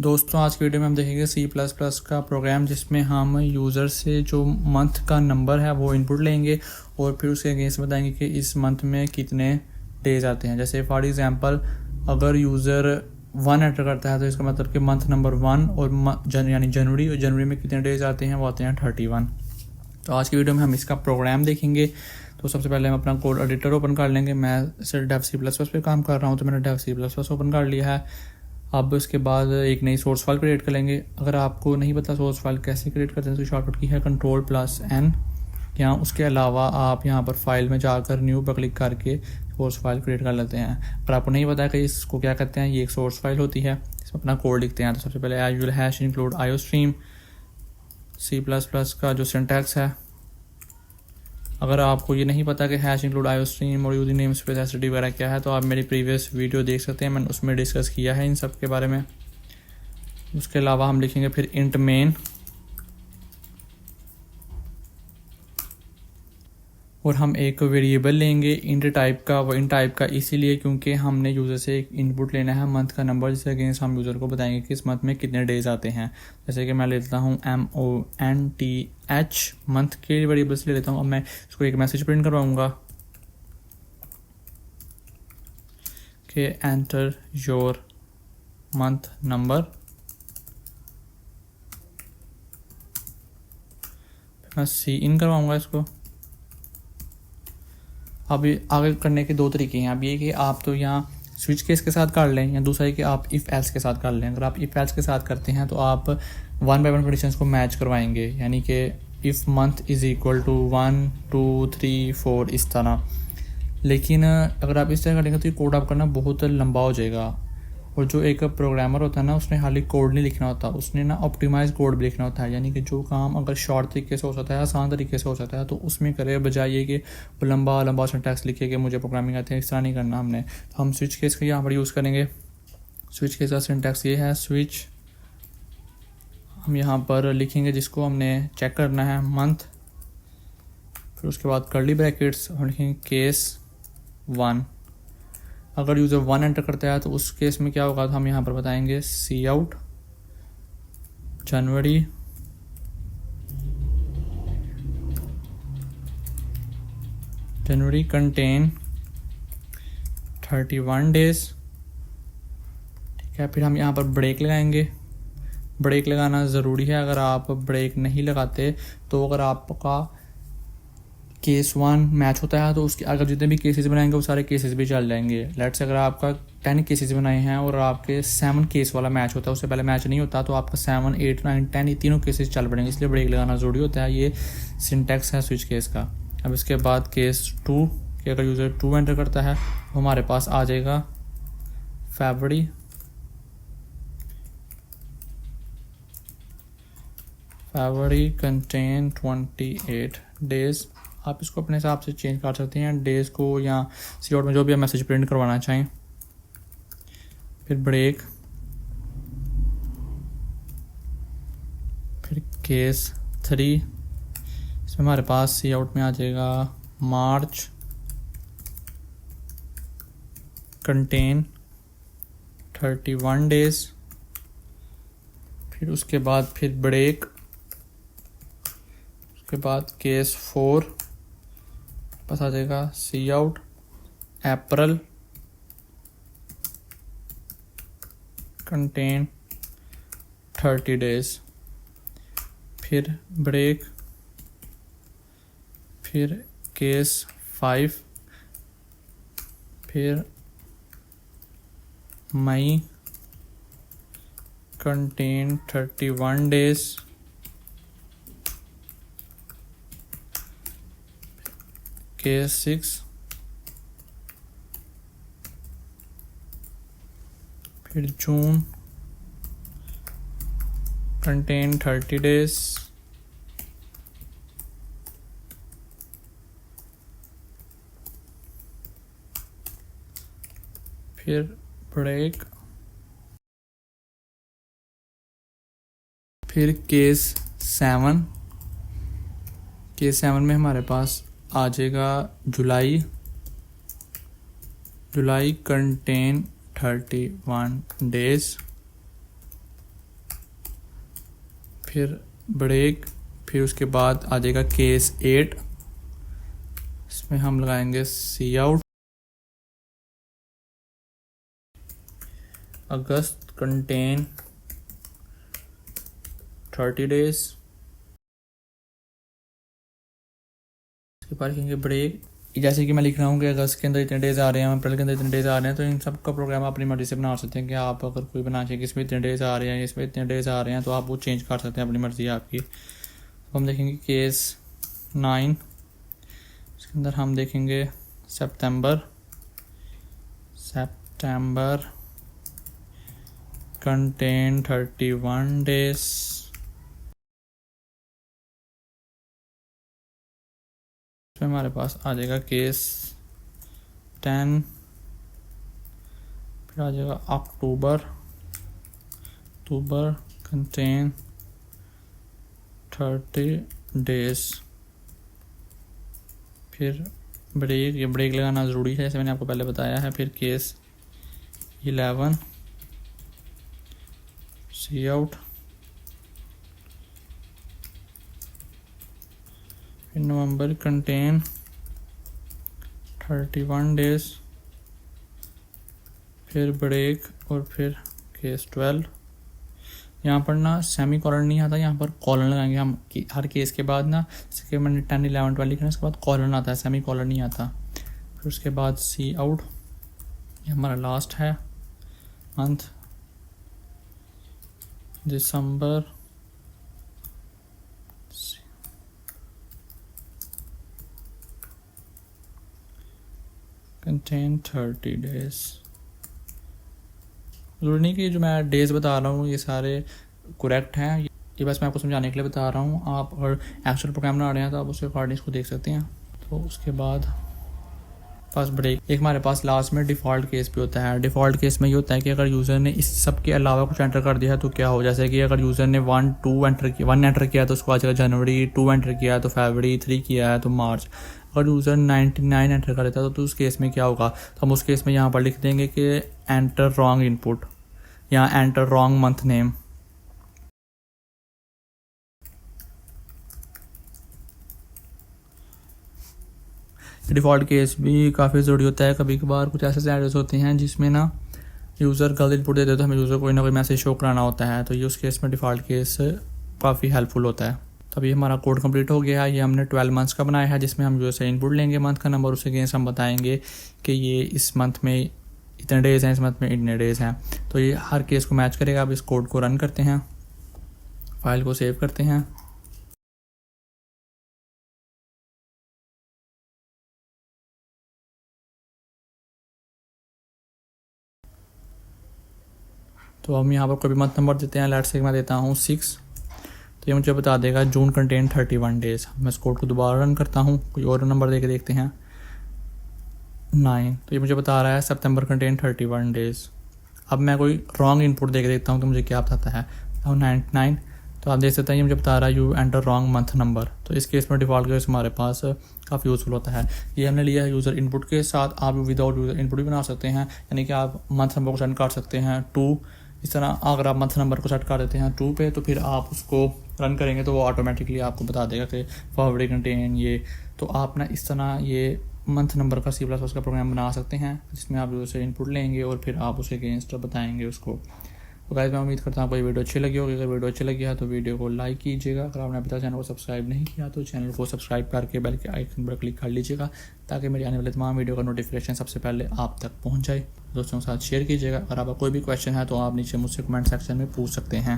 दोस्तों आज की वीडियो में हम देखेंगे C++ का प्रोग्राम जिसमें हम यूज़र से जो मंथ का नंबर है वो इनपुट लेंगे और फिर उसके अगेंस्ट बताएंगे कि इस मंथ में कितने डेज आते हैं। जैसे फॉर एग्जांपल अगर यूज़र 1 एंटर करता है तो इसका मतलब कि मंथ नंबर 1 और यानी जनवरी, और जनवरी में कितने डेज आते हैं वो आते हैं 31। तो आज की वीडियो में हम इसका प्रोग्राम देखेंगे। तो सबसे पहले हम अपना कोड एडिटर ओपन कर लेंगे। मैं सिर्फ डेव C++ पे काम कर रहा हूँ तो मैंने डेव C++ ओपन कर लिया है। अब उसके बाद एक नई सोर्स फाइल क्रिएट कर लेंगे। अगर आपको नहीं पता सोर्स फाइल कैसे क्रिएट करते हैं तो शॉर्टकट की है Ctrl+N। या उसके अलावा आप यहाँ पर फाइल में जाकर न्यू पर क्लिक करके सोर्स फाइल क्रिएट कर लेते हैं। अगर आपको नहीं पता कि इसको क्या कहते हैं, ये एक सोर्स फाइल होती है, इसमें अपना कोड लिखते हैं। तो सबसे पहले as usual hash include iostream. C++ का जो सिंटैक्स है, अगर आपको ये नहीं पता कि हैश इंक्लूड आईओस्ट्रीम और यूजर नेम स्पेस एसटीडी वगैरह क्या है तो आप मेरी प्रीवियस वीडियो देख सकते हैं, मैंने उसमें डिस्कस किया है इन सब के बारे में। उसके अलावा हम लिखेंगे फिर इंट मेन, और हम एक वेरिएबल लेंगे इंट टाइप का। वो इंट टाइप का इसीलिए क्योंकि हमने यूज़र से एक इनपुट लेना है मंथ का नंबर, जिसके अगेंस्ट हम यूज़र को बताएंगे कि इस मंथ में कितने डेज आते हैं। जैसे कि मैं लेता हूँ MONTH, मंथ के वेरिएबल से ले लेता हूँ। अब मैं इसको एक मैसेज प्रिंट करवाऊँगा कि एंटर योर मंथ नंबर। मैं सी इन करवाऊँगा इसको। अब आगे करने के दो तरीके हैं। अब ये कि आप तो यहाँ स्विच केस के साथ कर लें, या दूसरा है कि आप इफ़ एल्स के साथ कर लें। अगर आप इफ़ एल्स के साथ करते हैं तो आप 1 बाय 1 कंडीशंस को मैच करवाएंगे, यानी कि if month is equal to 1 2 3 4 इस तरह। लेकिन अगर आप इस तरह करेंगे तो ये कोड आप करना बहुत लंबा हो जाएगा। और जो एक प्रोग्रामर होता है ना, उसने खाली कोड नहीं लिखना होता, उसने ना ऑप्टिमाइज कोड भी लिखना होता है। यानी कि जो काम अगर शॉर्ट तरीके से हो सकता है, आसान तरीके से हो सकता है, तो उसमें करे, बजाय ये कि वो लंबा लंबा सिंटैक्स लिखे कि मुझे प्रोग्रामिंग आती है, इस तरह नहीं करना हमने। तो हम स्विच केस का यहाँ पर यूज़ करेंगे। स्विच केस का सिंटैक्स ये है, स्विच हम यहाँ पर लिखेंगे जिसको हमने चेक करना है मंथ, फिर उसके बाद कर्ली ब्रैकेट्स हम लिखेंगे केस 1। अगर यूज़र 1 एंटर करता है तो उस केस में क्या होगा, तो हम यहाँ पर बताएंगे सी आउट जनवरी कंटेन 31 डेज। ठीक है, फिर हम यहाँ पर ब्रेक लगाएंगे। ब्रेक लगाना ज़रूरी है। अगर आप ब्रेक नहीं लगाते तो अगर आपका केस 1 मैच होता है तो उसके अगर जितने भी केसेस बनाएंगे वो सारे केसेस भी चल जाएंगे। लेट्स से अगर आपका 10 केसेस बनाए हैं और आपके 7 केस वाला मैच होता है, उससे पहले मैच नहीं होता, तो आपका 7 8 9 10 ये तीनों केसेस चल पड़ेंगे। इसलिए ब्रेक लगाना ज़रूरी होता है। ये सिंटैक्स है स्विच केस का। अब इसके बाद केस 2 कि अगर यूज़र 2 एंटर करता है तो हमारे पास आ जाएगा फरवरी कंटेन 28 डेज। आप इसको अपने हिसाब से चेंज कर सकते हैं डेज़ को, या सी आउट में जो भी आप मैसेज प्रिंट करवाना चाहें। फिर ब्रेक, फिर केस 3, इसमें हमारे पास सी आउट में आ जाएगा मार्च कंटेन 31 डेज। फिर उसके बाद फिर ब्रेक, उसके बाद केस 4 पास आ जाएगा सी आउट अप्रैल कंटेन 30 डेज। फिर ब्रेक, फिर केस 5, फिर मई कंटेन 31 डेज, केस 6, फिर जून कंटेन 30 डेज, फिर ब्रेक, फिर केस 7। केस 7 में हमारे पास आ जाएगा जुलाई कंटेन 31 डेज। फिर ब्रेक, फिर उसके बाद आ जाएगा केस 8, इसमें हम लगाएंगे सी आउट। अगस्त कंटेन 30 डेज, इसके बाद लिखेंगे ब्रेक। जैसे कि मैं लिख रहा हूँ कि अगस्त के अंदर इतने डेज आ रहे हैं, अप्रैल के अंदर इतने डेज आ रहे हैं, तो इन सब का प्रोग्राम अपनी मर्जी से बना सकते हैं कि आप अगर कोई बना चाहिए कि इसमें इतने डेज आ रहे हैं, इसमें इतने डेज आ रहे हैं, तो आप वो चेंज कर सकते हैं, अपनी मर्जी है आपकी। तो हम देखेंगे केस 9, इसके अंदर हम देखेंगे सितंबर कंटेन 31 डेज, इसमें हमारे पास आ जाएगा केस 10, फिर आ जाएगा अक्टूबर कंटेन 30 डेज, फिर ब्रेक, ये ब्रेक लगाना ज़रूरी है जैसे मैंने आपको पहले बताया है। फिर केस 11 सी आउट, फिर नवंबर कंटेन 31 डेज, फिर ब्रेक, और फिर केस 12। यहाँ पर ना सेमी कॉलन नहीं आता, यहाँ पर कॉलन लगाएंगे हम हर केस के बाद ना, जैसे कि मैंने 10, 11, 12 लिखा है, उसके बाद कॉलन आता है, सेमी कॉलन नहीं आता। फिर उसके बाद सी आउट, ये हमारा लास्ट है मंथ, दिसंबर कंटेन 30 डेज। जरूरी नहीं कि जो मैं डेज बता रहा हूँ ये सारे करेक्ट हैं, ये बस मैं आपको समझाने के लिए बता रहा हूँ। आप अगर एक्चुअल प्रोग्राम बना रहे हैं तो आप उसके अकॉर्डिंग इसको देख सकते हैं। तो उसके बाद पास ब्रेक, एक हमारे पास लास्ट में डिफ़ॉल्ट केस भी होता है। डिफ़ॉल्ट केस में ये होता है कि अगर यूज़र ने इस सब के अलावा कुछ एंटर कर दिया है तो क्या हो, जैसे कि अगर यूज़र ने 1 एंटर किया तो उसको आ जाएगा जनवरी, 2 एंटर किया है तो फरवरी, 3 किया है तो मार्च। अगर यूज़र 99 एंटर कर देता है तो उस केस में क्या होगा, तो हम उस केस में यहाँ पर लिख देंगे कि एंटर रॉन्ग इनपुट या enter wrong month name. Default case भी काफ़ी ज़रूरी होता है। कभी कभार कुछ ऐसे सिनेरियोस होते हैं जिसमें ना यूज़र गलत इनपुट दे देते तो हमें यूज़र कोई ना कोई मैसेज शो कराना होता है, तो ये उस केस में डिफ़ॉल्ट केस काफ़ी हेल्पफुल होता है। तो अभी हमारा कोड कंप्लीट हो गया है। ये हमने 12 मंथ्स का बनाया है, जिसमें हम यूज़र से इनपुट लेंगे मंथ का नंबर, उसके अगेंस्ट हम बताएंगे कि ये इस मंथ में इतने डेज़ हैं, इस मंथ में इतने डेज़ हैं। तो ये हर केस को मैच करेगा। अब इस कोड को रन करते हैं, फाइल को सेव करते हैं। तो हम यहाँ पर कोई भी मंथ नंबर देते हैं, लेट्स से मैं देता हूँ 6, तो ये मुझे बता देगा जून कंटेन 31 डेज़। मैं इस कोड को दोबारा रन करता हूँ, कोई और नंबर दे के देखते हैं 9, तो ये मुझे बता रहा है सितंबर कंटेन 31 डेज़। अब मैं कोई रॉन्ग इनपुट दे के देखता हूँ कि मुझे क्या बताता है। 99, तो आप देख सकते हैं ये मुझे बता रहा है you enter wrong month number. तो इस केस में डिफ़ॉल्ट केस हमारे पास काफ़ी यूज़फुल होता है। ये हमने लिया है यूज़र इनपुट के साथ, आप विदाउट यूज़र इनपुट भी बना सकते हैं, यानी कि आप मंथ नंबर को सेट कर सकते हैं 2। इस तरह अगर आप मंथ नंबर को सेट कर देते हैं 2 पे, तो फिर आप उसको रन करेंगे तो वो ऑटोमेटिकली आपको बता देगा कि फरवरी कंटेन ये। तो आप ना इस तरह ये मंथ नंबर का C++ का प्रोग्राम बना सकते हैं, जिसमें आप यूज़र इनपुट लेंगे और फिर आप उसके अगेंस्ट बताएंगे उसको। तो गाइस मैं उम्मीद करता हूँ आपको ये वीडियो अच्छी लगी होगी। अगर वीडियो अच्छी लगी है तो वीडियो को लाइक कीजिएगा। अगर आपने अभी तक चैनल को सब्सक्राइब नहीं किया तो चैनल को सब्सक्राइब करके बेल के आइकन पर क्लिक कर लीजिएगा, ताकि मेरी आने वाले तमाम वीडियो का नोटिफिकेशन सबसे पहले आप तक पहुँच जाए। दोस्तों के साथ शेयर कीजिएगा। अगर आपका कोई भी क्वेश्चन है तो आप नीचे मुझसे कमेंट सेक्शन में पूछ सकते हैं।